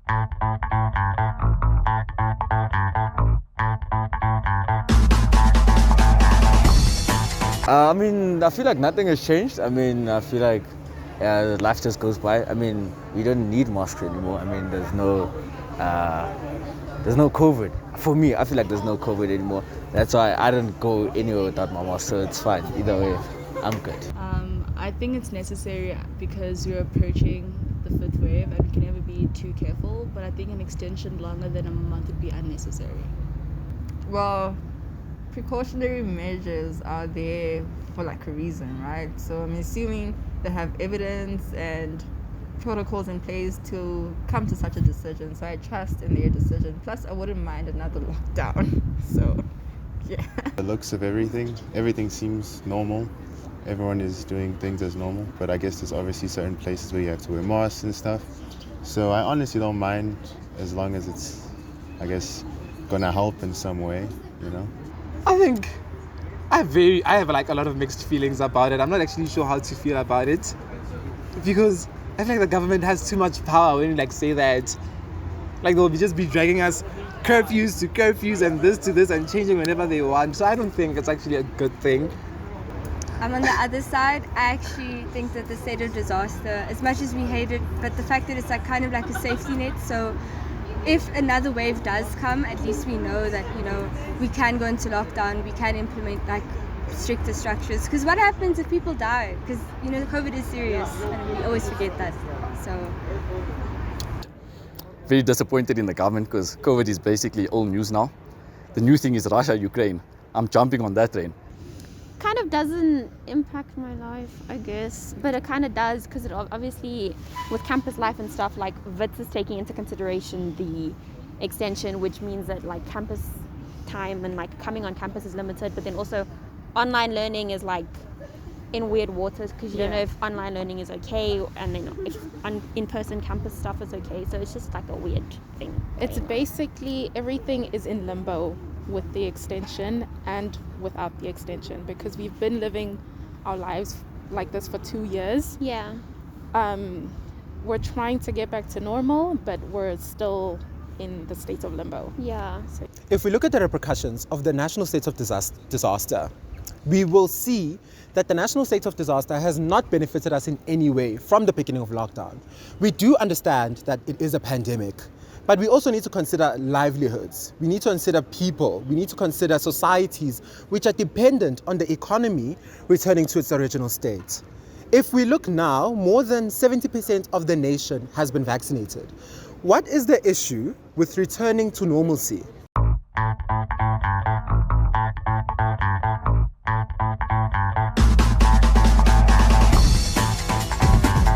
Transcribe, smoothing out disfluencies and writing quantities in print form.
I feel like nothing has changed. I feel like life just goes by. We don't need masks anymore. There's no COVID. For me, I feel like there's no COVID anymore. That's why I don't go anywhere without my mask, so it's fine. Either way, I'm good. I think it's necessary because we're approaching the fifth wave and we can never be too careful, but I think an extension longer than a month would be unnecessary. Well, precautionary measures are there for like a reason, right? So I'm assuming they have evidence and protocols in place to come to such a decision. So I trust in their decision. Plus, I wouldn't mind another lockdown. So, yeah. The looks of everything seems normal. Everyone is doing things as normal, but I guess there's obviously certain places where you have to wear masks and stuff. So I honestly don't mind as long as it's, I guess, gonna help in some way, you know? I think I have like a lot of mixed feelings about it. I'm not actually sure how to feel about it because I feel like the government has too much power when you like say that. Like they'll just be dragging us curfews to curfews and this to this and changing whenever they want. So I don't think it's actually a good thing. I'm on the other side. I actually think that the state of disaster, as much as we hate it, but the fact that it's like kind of like a safety net. So if another wave does come, at least we know that, we can go into lockdown, we can implement like stricter structures. Because what happens if people die? Because, COVID is serious and we always forget that. So Very disappointed in the government because COVID is basically old news now. The new thing is Russia, Ukraine. I'm jumping on that train. Kind of doesn't impact my life, I guess, but it kind of does because it obviously with campus life and stuff, like Wits is taking into consideration the extension, which means that like campus time and like coming on campus is limited, but then also online learning is like in weird waters because you don't know if online learning is okay and then if in-person campus stuff is okay, so it's just like a weird thing. It's basically everything is in limbo with the extension and without the extension because we've been living our lives like this for 2 years. Yeah. We're trying to get back to normal, but we're still in the state of limbo. Yeah. So if we look at the repercussions of the national state of disaster, we will see that the national state of disaster has not benefited us in any way from the beginning of lockdown. We do understand that it is a pandemic, but we also need to consider livelihoods. We need to consider people. We need to consider societies which are dependent on the economy returning to its original state. If we look now, more than 70% of the nation has been vaccinated. What is the issue with returning to normalcy?